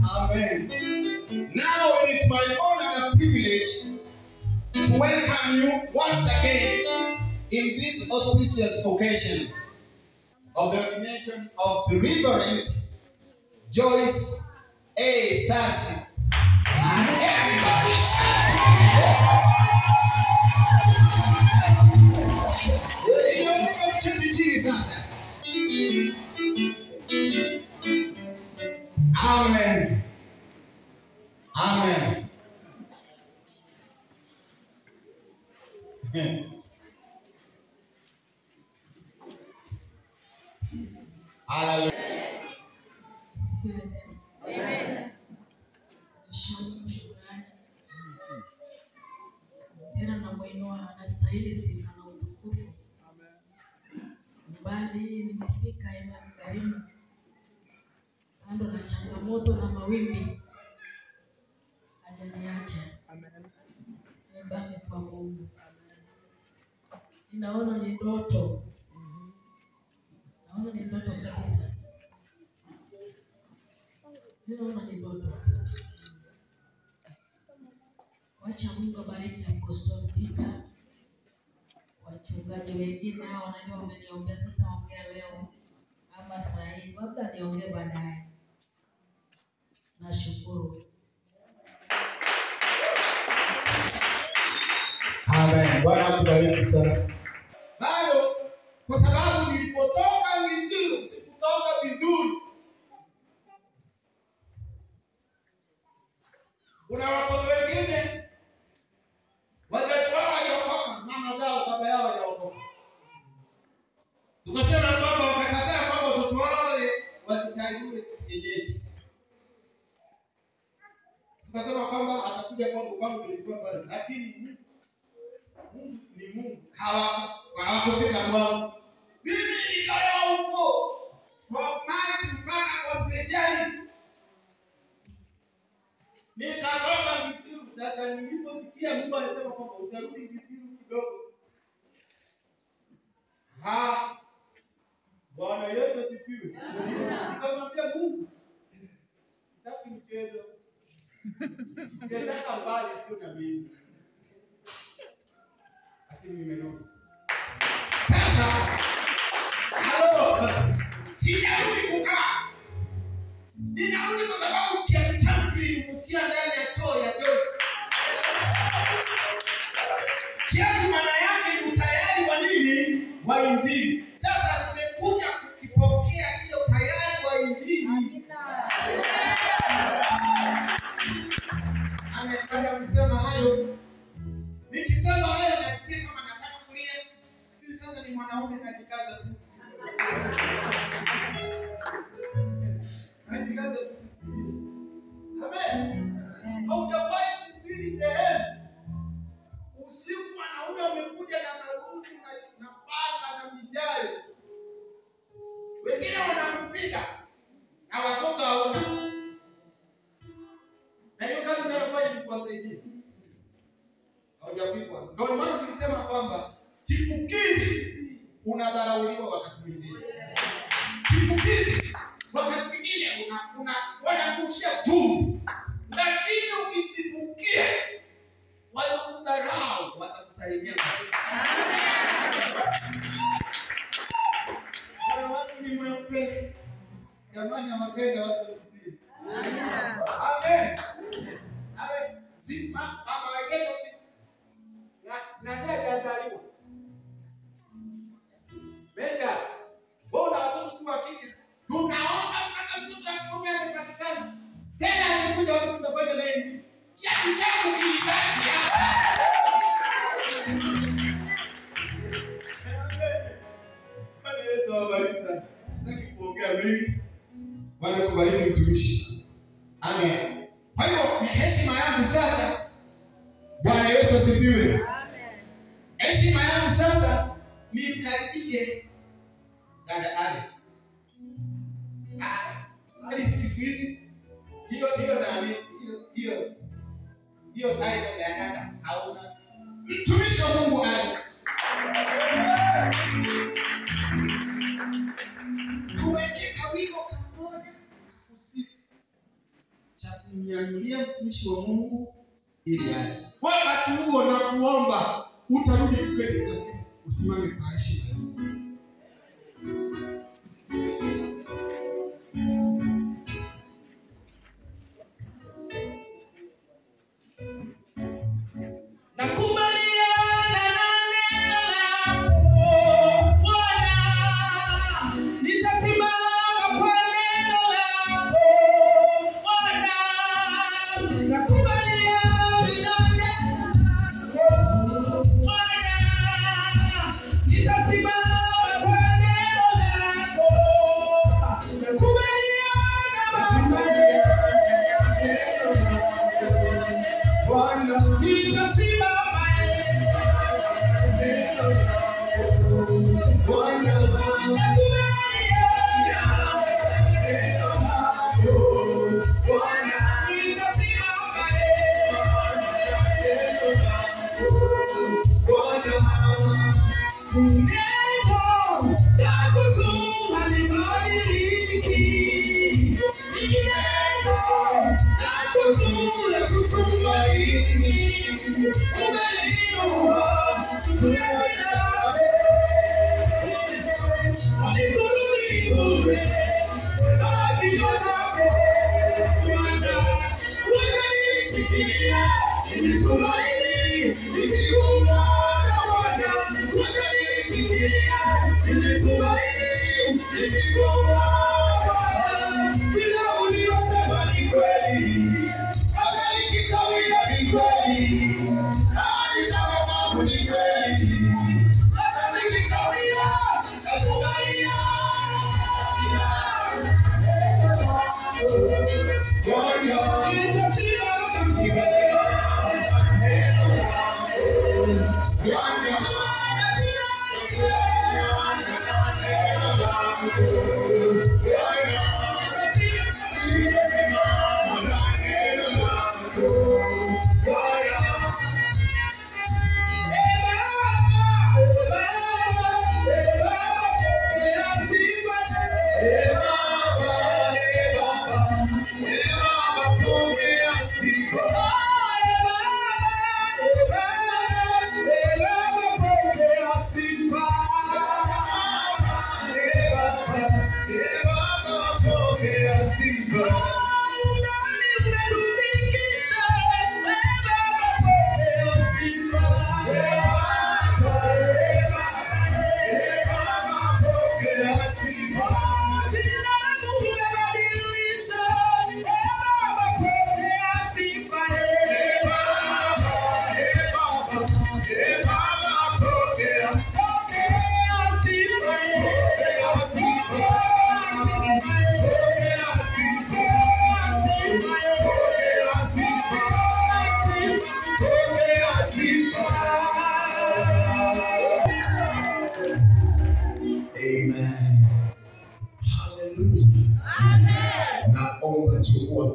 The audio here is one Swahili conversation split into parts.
Amen. Now it is my honor and privilege to welcome you once again in this auspicious occasion of the ordination of the Reverend Joyce A. Sasi. And everybody shout! Amen. Amen. Hallelujah. Amen. Tena na mwainua anastahili sifa na utukufu. Mbali nimefika imemgharimu. Kando na changamoto na mawimbi. Hajaniacha. Nimebaki kwa Mungu. Ninaona ni ndoto. Naona ni ndoto kabisa. Ninaona ni ndoto. Wacha Mungu abariki Apostle Peter. Wachungaji wengine hao wanajua wameniombea, sitaongea leo ama saa hii, labda niongee baadaye. Nashukuru. Amen. Bwana akubariki sana. Bado kwa sababu nilipotoka Misri sikutoka vizuri. Kuna watoto wengine wazazi wao waliokoka, mama zao, baba yao waliokoka. Tukasema kwamba wakakataa kwamba watoto wao wasitahiriwe kienyeji. Tukasema kwamba atakuja kwangu nilikuwa pale, lakini Mungu ni Mungu. Hawakufika kwangu. Mimi nilitolewa huko from March mpaka kwa Msejalis. Nikatoka Misri. Sasa niliposikia Mungu alisema kwamba utarudi Misri kidogo. Bwana Yesu asifiwe. Nikamwambia Mungu, sitaki mchezo. Ningetaka mbali sio na mimi. Lakini nimerudi. Sasa halo, sijarudi kukaa. Ninarudi kwa sababu kiatu changu kilinibukia ndani ya choo ya Joyce. Kiatu maana yake ni utayari wa nini? Wa Injili. Sasa nimekuja kukipokea ile utayari wa Injili. Amekuja kusema hayo. Nikisema hayo nasikia kama nataka kulia. Lakini sasa ni mwanaume najikaza tu. Najikaza tu. Amen. Haujawahi kuhubiri sehemu. Usiku wanaume wamekuja na marungu na panga na mishale. Wengine wanampiga na watoto hawana. Na hiyo kazi unayofanya ni kuwasaidia. Haujapikwa. Ndio maana tulisema kwamba chipukizi unadharauliwa wakati mwingine. Chipukizi wakati mwingine wanakushia tu. Lakini ukichipukia wale kudharau watakusalimia kabisa. Wale watu ni mweupe. Jamani hawapenda watu wasiri. Amen. Amen. Si mama wagezo si na dada azaliwa. Mesha. Bona watoto tu wa kike. Tunaomba mpaka mtoto akiongea amepatikana. Tena amekuja watu tunafanya naye nini? Kiatu chako kilibaki hapa. Kale Yesu awabariki sana. Sitaki kuongea mengi. Bwana kubariki mtumishi. Amen. Kwa hiyo ni heshima yangu sasa. Bwana Yesu asifiwe. Amen. Heshima yangu sasa nimkaribishe dada Alice. Alice siku hizi hiyo nani hiyo title ya dada hauna. Mtumishi wa Mungu Alice. Tuweke kawiko kamoja usiku cha kumnyanyulia mtumishi wa Mungu ili aje. Wakati huo na kuomba utarudi kweli kwake. Usimame kwa heshima. Baba,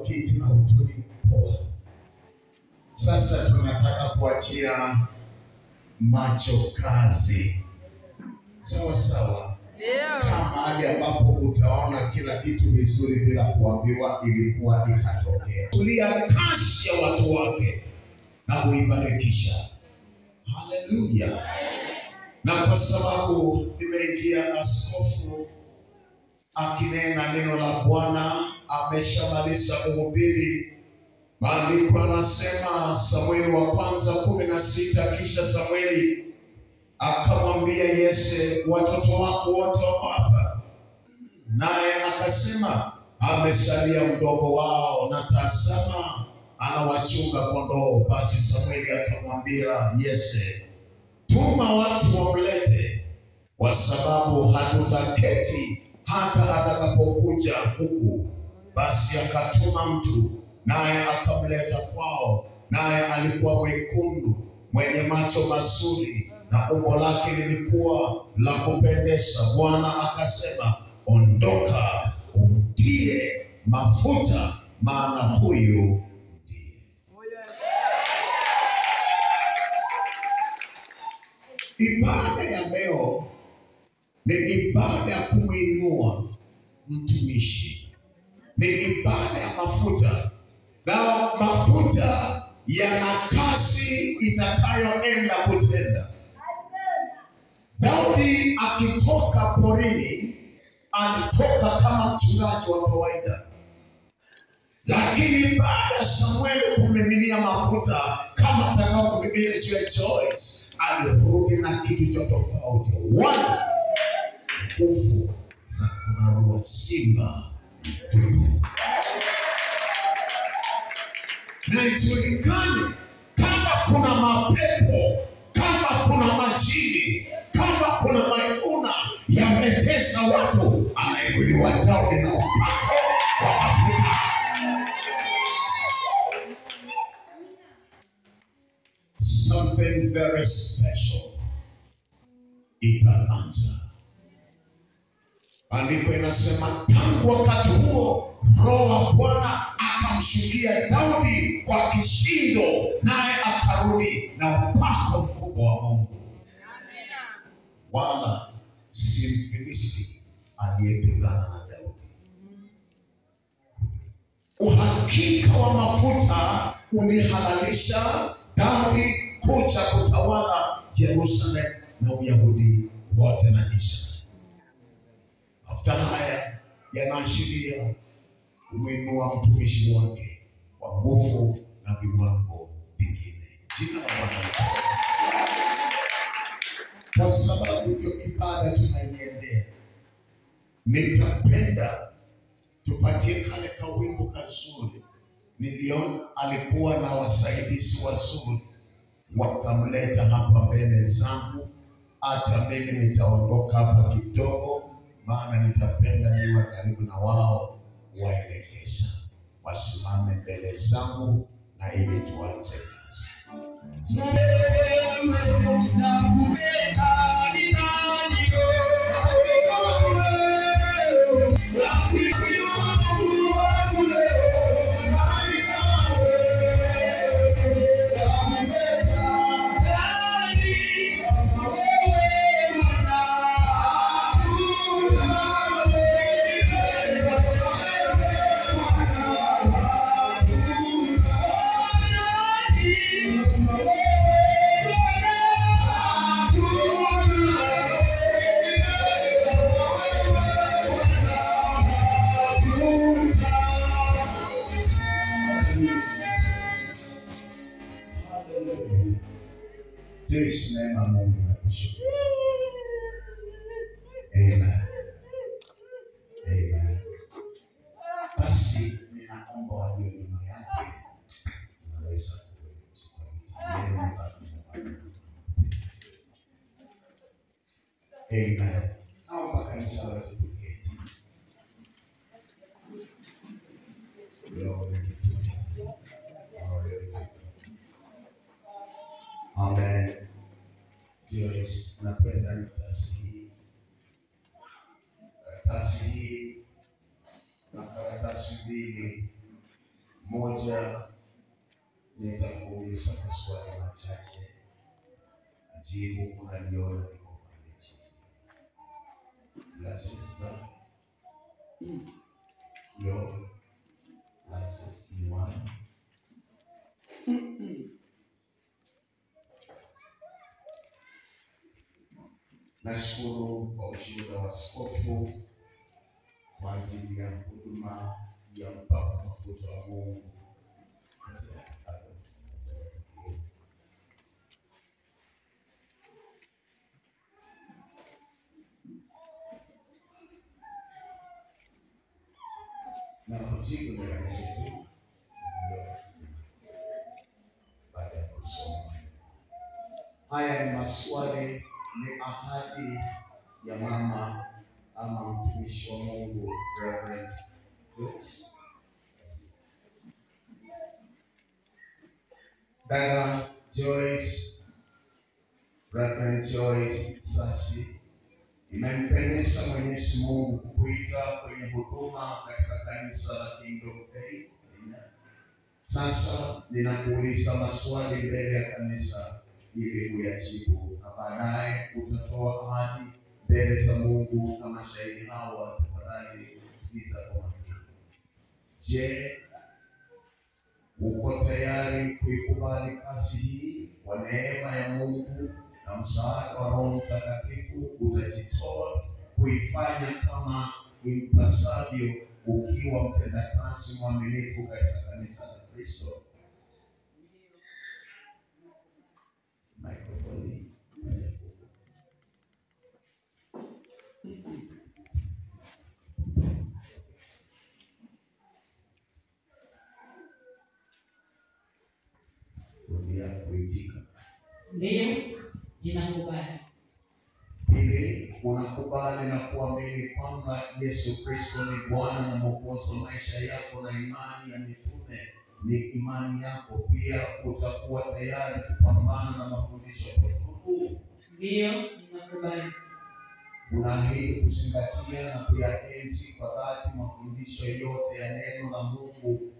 kiti na utulivu poa. Sasa tunataka kuachia macho kazi. Sawa sawa. Kama mahali ambapo utaona kila kitu vizuri bila kuambiwa ilikuwa ikatokea. Tulia kasi ya watu wake na kuibarikisha. Haleluya. Na kwa sababu nimeingia askofu akinena neno la Bwana, ameshamaliza kuhubiri. Maandiko anasema Samueli wa kwanza 16, kisha Samueli akamwambia Yese, watoto wako wote wako hapa? Naye akasema, amesalia mdogo wao, na tazama anawachunga kondoo. Basi Samueli akamwambia Yese, tuma watu wamlete, kwa sababu hatutaketi hata atakapokuja huku. Basi akatuma mtu, naye akamleta kwao. Naye alikuwa mwekundu, mwenye macho mazuri, na umbo lake lilikuwa la kupendeza. Bwana akasema, ondoka, umtie mafuta, maana huyu ndiye. Ibada ya leo ni ibada ya kumuinua mtumishi, ni ibada ya mafuta, na mafuta yana kazi itakayoenda kutenda. Daudi akitoka porini, alitoka kama mchungaji wa kawaida, lakini baada ya Samueli kumiminia mafuta kama atakao kumiminia juu ya Joyce, alirudi na kitu cha tofauti. Nguvu za kunarua simba tupu. Na ijulikane kama kuna mapepo, kama kuna majini, kama kuna maimuna yametesa watu, anainuliwa Daudi na upako wa mafuta. Something very special itaanza. Andiko inasema tangu wakati huo Roho wa Bwana akamshukia Daudi kwa kishindo, naye akarudi na upako mkubwa wa Mungu. Wala si Mfilisti aliyepigana na Daudi. Uhakika wa mafuta ulihalalisha Daudi kuja kutawala Yerusalemu na Uyahudi wote na Israeli. Mafuta haya yanaashiria kumuinua mtumishi wake kwa nguvu na viwango vingine. Jina la Bwana litukuzwe. Kwa sababu ndio ibada tunaiendea, nitapenda tupatie kale kawimbo kazuri. Niliona alikuwa na wasaidizi wazuri, watamleta hapa mbele zangu. Hata mimi nitaondoka hapa kidogo, maana nitapenda niwe karibu na wao, waelekeza wasimame mbele zangu na ili tuanze kazi. Jeshi neema Mungu na kushukuru. Amen. Amen. Basi ninaomba walio nyuma yake naweza Amen. Naomba kanisa lote tuketi. Amen. Joyce, napenda nitasi hii. Karatasi hii na karatasi mbili moja nitakuuliza maswali machache. Jibu unaliona liko pale chini. Glasses yo glasses ni one. Nashukuru kwa ushuhuda wa askofu kwa ajili ya huduma ya mpako mafuta wa Mungu. Na jibu ni rahisi tu. Baada ya kusoma haya ni maswali, ni ahadi ya mama ama mtumishi wa Mungu Reverend Joyce. Dada Joyce, Reverend Joyce Sasi, imempendeza Mwenyezi Mungu kukuita kwenye huduma katika kanisa la Kingdom Faith. Sasa ninakuuliza maswali mbele ya kanisa ili kuyajibu, na baadaye utatoa ahadi mbele za Mungu na mashahidi hawa. Tafadhali sikiza kwa makini. Je, uko tayari kuikubali kazi hii? Kwa neema ya Mungu na msaada wa Roho Mtakatifu utajitoa kuifanya kama impasavyo, ukiwa mtendakazi mwaminifu katika kanisa la Kristo. Microphone. Rudia kuitika. Ndio, ninakubali. Pili, unakubali na kuamini kwamba Yesu Kristo ni Bwana na Mwokozi wa maisha yako, na imani ya mitume ni imani yako. Pia utakuwa tayari kupambana na mafundisho potofu. Ndio, ninakubali. Unaahidi kuzingatia na kuyaenzi kwa dhati mafundisho yote ya neno la Mungu,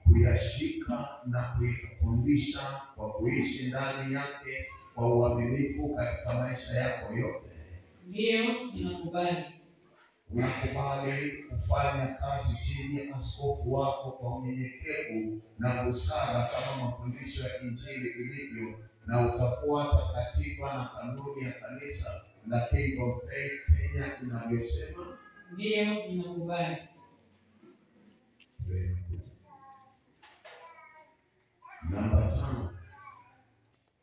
kuyashika na kuyafundisha kwa kuishi ndani yake kwa uaminifu katika maisha yako yote. Ndio, ninakubali. Unakubali kufanya kazi chini ya askofu wako kwa unyenyekevu na busara kama mafundisho ya Injili ilivyo, na utafuata katiba na kanuni ya kanisa la Kingdom Faith Kenya inavyosema? Ndio, ninakubali. Namba 5.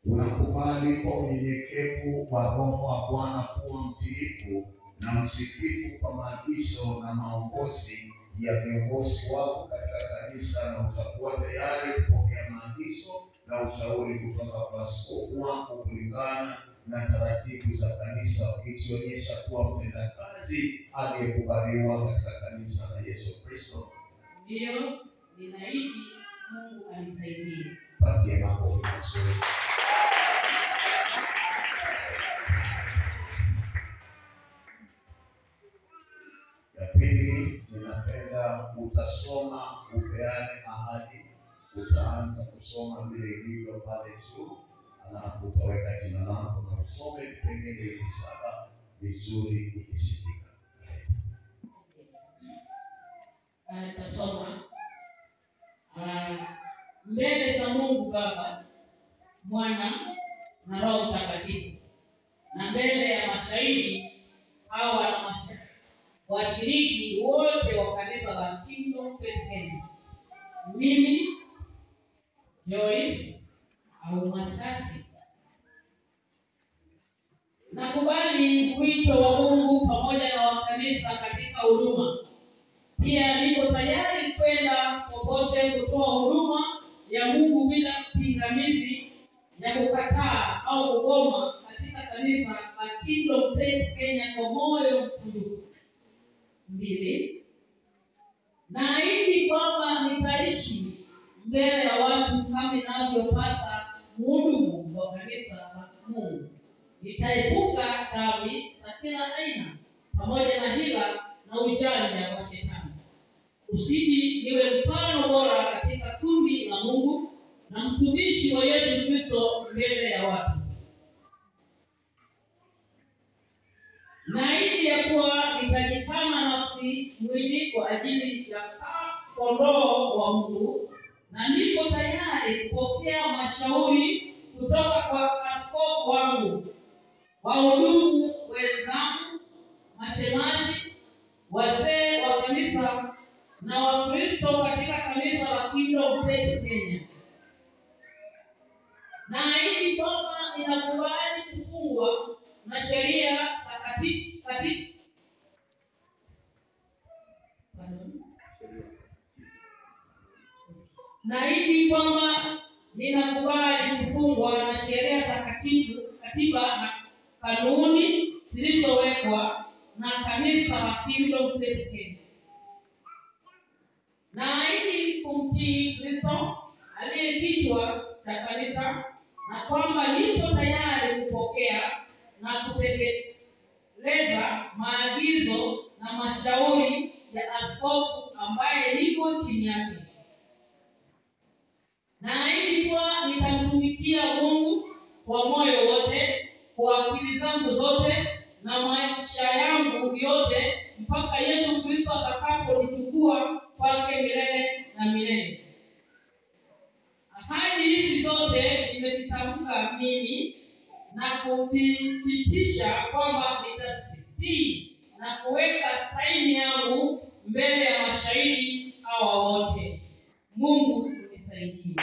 Unakubali kwa unyenyekevu wa Roho wa Bwana kuwa mtiifu na msikivu kwa maagizo na maongozi ya viongozi wako katika kanisa, na utakuwa tayari kupokea maagizo na ushauri kutoka kwa askofu wako kulingana na taratibu za kanisa, ukijionyesha kuwa mtendakazi aliyekubaliwa katika kanisa la Yesu Kristo. Ndio, ninaahidi. Mungu anisaidie. Patie makofi mazuri. Ya pili, ninapenda utasoma upeane ahadi. Utaanza kusoma vile ilivyo pale juu, alafu utaweka jina lako na usome vipengele 7 vizuri ikisikika. Nitasoma mbele za Mungu Baba, Mwana na Roho Mtakatifu, na mbele ya mashahidi hawa na washiriki wote wa kanisa la Kingdom Faith Kenya, mimi Joyce au Masasi nakubali wito wa Mungu pamoja na wa kanisa katika huduma. Pia niko tayari kwenda popote kutoa huduma ya Mungu bila pingamizi ya kukataa au kugoma katika kanisa la Kingdom Faith Kenya kwa moyo mkunjufu. 2. Naahidi kwamba nitaishi mbele ya watu kama inavyopasa mhudumu wa kanisa la Mungu. Nitaepuka dhambi za kila aina pamoja na hila na ujanja wa shetani. Usidi niwe mfano bora katika kundi mtumishi wa Yesu Kristo mbele ya watu. Naahidi ya kuwa nitajikana nafsi mwili kwa ajili ya kondoo wa Mungu, na niko tayari kupokea mashauri kutoka kwa askofu wangu, wahudumu wenzangu, mashemashi, wazee wa kanisa na Wakristo katika kanisa la Kingdom Faith Kenya. Naahidi kwamba ninakubali kufungwa na sheria za Naahidi kwamba ninakubali kufungwa na sheria za katiba na kanuni zilizowekwa na kanisa la Kingdom Faith Kenya. Naahidi kumtii Kristo aliye kichwa cha kanisa, na kwamba nipo tayari kupokea na kutekeleza maagizo na mashauri ya askofu ambaye niko chini yake. Naahidi kuwa nitamtumikia Mungu kwa moyo wote, kwa akili zangu zote na maisha yangu yote, mpaka Yesu Kristo atakaponichukua kwake milele na milele. Ahadi hizi zote nimezitamka mimi na kuthibitisha kwamba nitazitii na kuweka saini yangu mbele ya mashahidi hawa wote. Mungu unisaidie.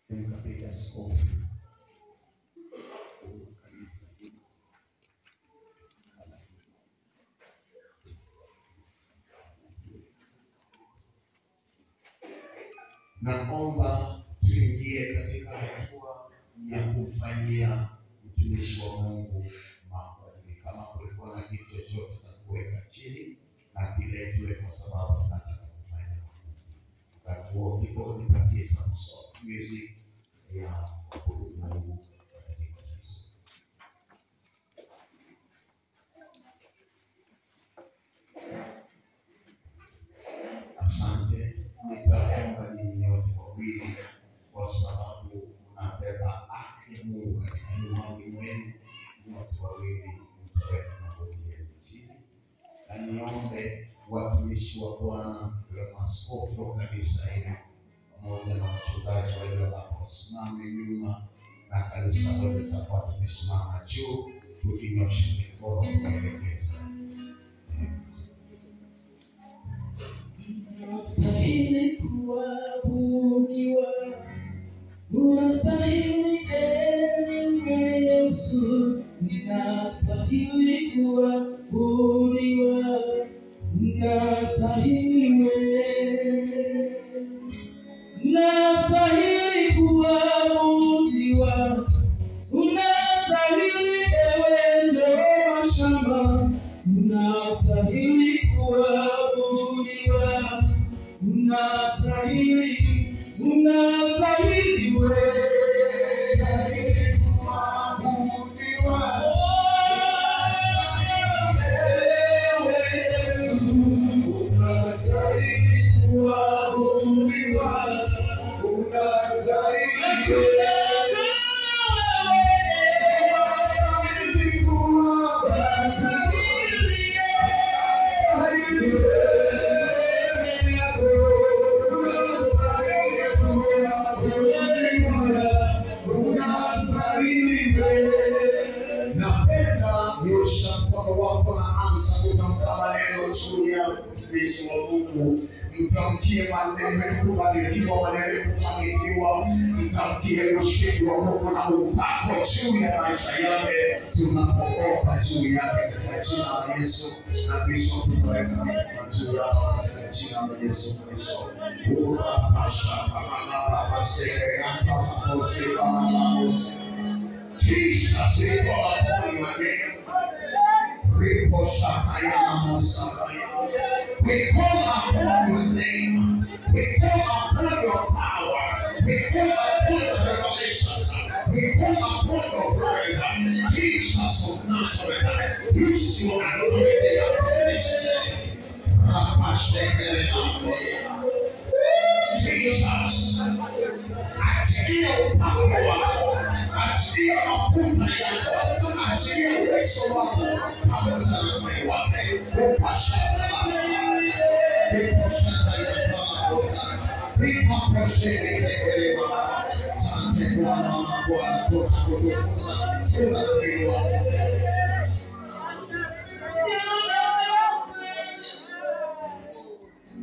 Mkapiga askofu kanisa hili. Naomba tuingie katika hatua ya kumfanyia mtumishi wa Mungu maombi. Kama kulikuwa na kitu chochote cha kuweka chini na kiletwe, kwa sababu tunataka kufanya wakati huo. Kipo nipatie some soft music ya kuabudu Mungu katika kanisa. Asante. Nitaomba nyinyi nyote wawili, kwa sababu mnabeba haki ya Mungu katika imani mwenu. Nyote wawili mtaweka magoti yenu chini, na niombe watumishi wa Bwana, wa maaskofu wa kanisa hili pamoja na wachungaji walio hapa wasimame nyuma, na kanisa lote litakuwa tumesimama juu tukinyosha mikono kuelekeza. Unastahili kuabudiwa, unastahili ewe Yesu, unastahili kuabudiwa, unastahili wewe, unastahili kuabudiwa, unastahili ewe Jehova Shama, unastahili kuabudiwa, unastahili wewe, juu ya mtumishi wa Mungu. Mtamkie maneno ya kubarikiwa, maneno ya kufanikiwa. Mtamkie ushindi wa Mungu na upako juu ya maisha yake. Tunapoomba juu yake katika jina la Yesu. Na Kristo tutaweka mikono juu yako katika jina la Yesu Kristo. Jesus, we call upon your name. We call upon your name. We call upon your power. We call upon your revelations. We call upon your word. Jesus of Nazareth, use your anointing upon this day. Jesus, achilia upako wako, achilia mafuta yako, achilia uwezo wako pamoja na moyo wake. Upashana Asante Bwana, Bwana tunakutukuza, tunakuinua.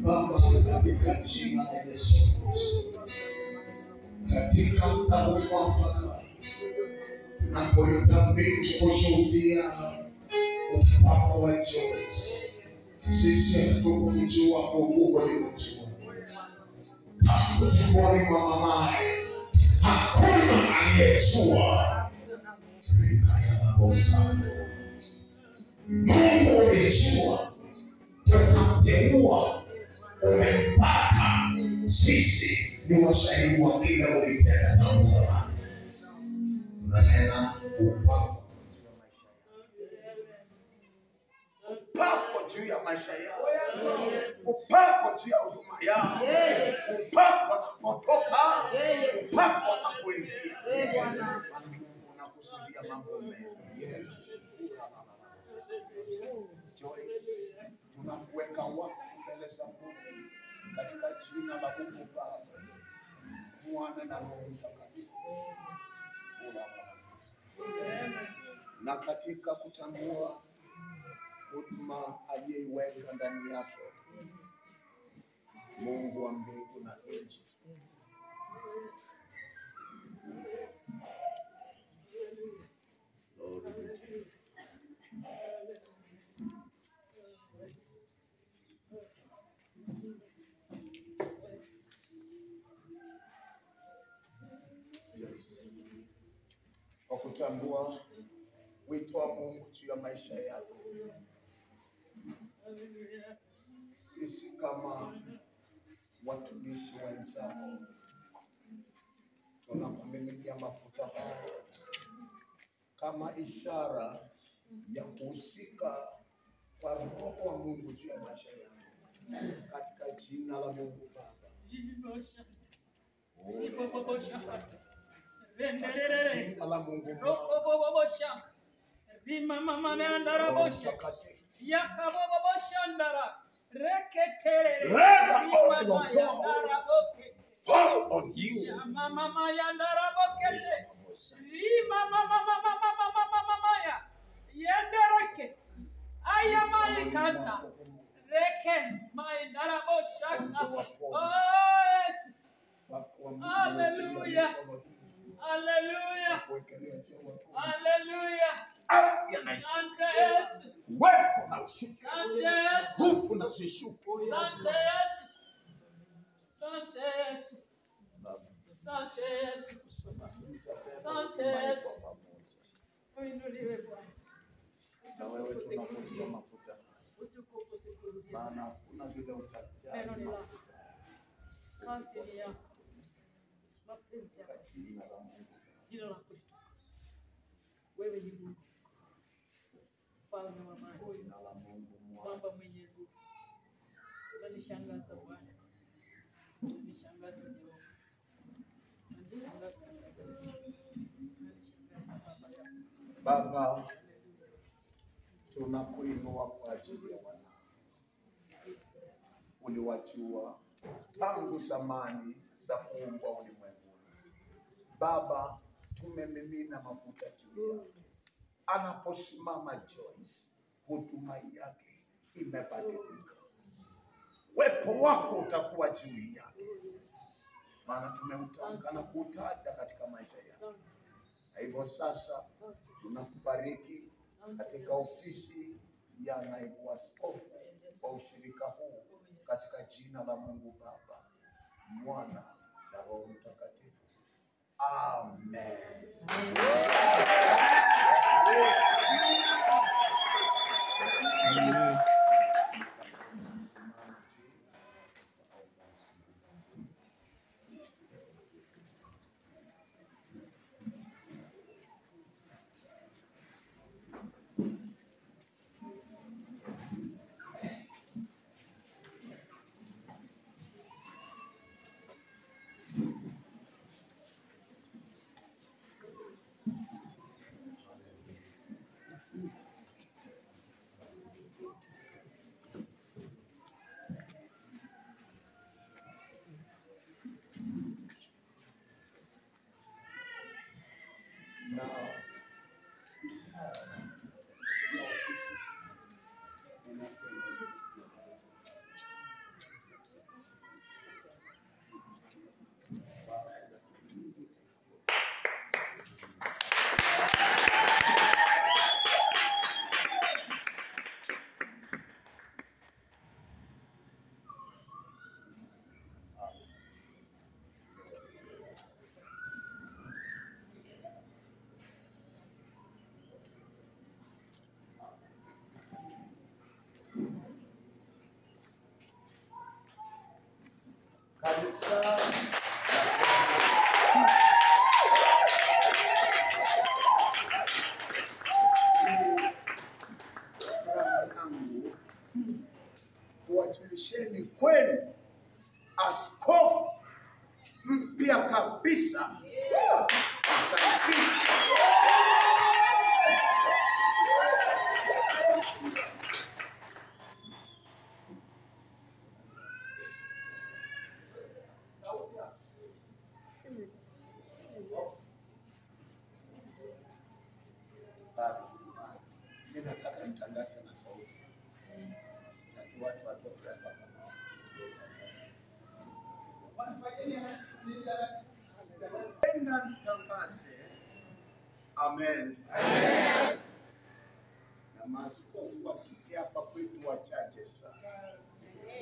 Baba, katika jina la Yesu Kristo, katika muda huu mwafaka, tunapoita mbingu kushuhudia upako wa Joyce, sisi hatukumjua Mungu ulimjua. Tangu tumboni mwa mamaye, hakuna aliyejua. Mungu ulijua, ukamteua, umempaka. Sisi ni washahidi wa kile ulitenda tangu zamani. Tunanena upako juu ya maisha yao, upako juu ya huduma yao, upako wanapotoka, upako wanapoingia. Unakusudia mambo mengi. Joyce, tunakuweka wakfu mbele za Mungu katika jina la Mungu Baba, Mwana na Roho Mtakatifu. Na katika kutambua huduma aliyeiweka ndani yako, Mungu wa mbingu na nchi, kwa kutambua wito wa Mungu juu ya maisha yako, sisi kama watumishi wenzako tunakumiminia mafuta haya kama ishara ya kuhusika kwa Roho wa Mungu juu ya maisha yako, katika jina la Mungu Baba. Jina la Mungu Baba. Mama mama andara bosha yakabobo boshandara reketere Fall on you. mama mama yandara bokete mama mama mama ya yandarake ayamai kanta reke mai ndara boshaka. Oh yes, hallelujah, hallelujah, hallelujah. Afya na Asante Yesu. wepo na ushuku, Asante Yesu. nguvu na usishuku. Asante Yesu. Asante Yesu. Asante Yesu. Asante Yesu. Uinuliwe Bwana. Na wewe tunakutia mafuta, Utukufu siku zote. maana kuna vile utajaa Neno ni lako. mafuta. Kasi ni yako. Mapenzi yako. Jina la Mungu. Jina lako litukuzwe. Wewe ni Mungu. Mfalme wa amani. Jina la Mungu mwana. Mwamba mwenye nguvu. Unanishangaza Bwana. Unanishangaza Mungu. Unanishangaza sasa. Unanishangaza Baba yangu. Baba, tunakuinua kwa ajili ya wana. Uliwajua tangu zamani za kuumbwa ulimwenguni. Baba, tumemimina mafuta juu yake. Anaposimama Joyce, huduma yake imebadilika. Uwepo wako utakuwa juu yake, maana tumeutamka na kuutaja katika maisha yako. Na hivyo sasa tunakubariki katika ofisi ya naibu askofu wa ushirika huu, katika jina la Mungu Baba, Mwana na Roho Mtakatifu. Amen. Kanisa yangu kuwajulisheni kwenu askofu mpya kabisa msaidizi mimi nataka nitangaze na sauti. Sitaki watu watoke hapa. Penda nitangaze. Amen. Amen. Na maaskofu wa kike hapa kwetu wachache sana.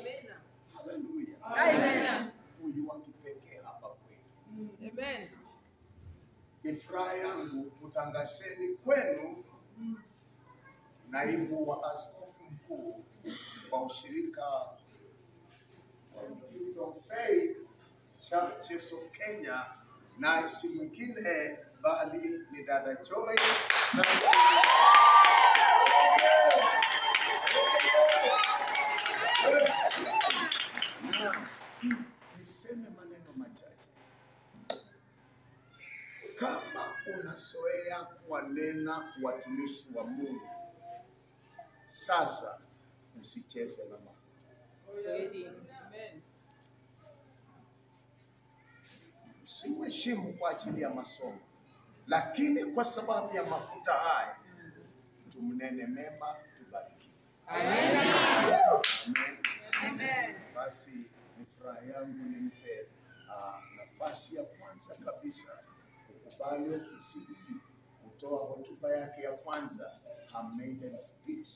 Amen. Haleluya. Amen. Huyu wa kipekee hapa kwetu. Amen. Ni furaha yangu kutangazeni kwenu naibu wa askofu mkuu wa ushirika wa Kingdom Faith Churches of Kenya, na si mwingine bali ni dada Joyce. Sasa niseme maneno machache. Kama unazoea kuwanena watumishi wa Mungu, sasa usicheze na mafuta. Amen. Msimheshimu kwa ajili ya masomo, lakini kwa sababu ya mafuta haya tumnene mema, tubariki. Amen. Amen. Amen. Basi ni furaha yangu nimpe nafasi ya kwanza kabisa kukubali ofisi hii kutoa hotuba yake ya kwanza, her maiden speech.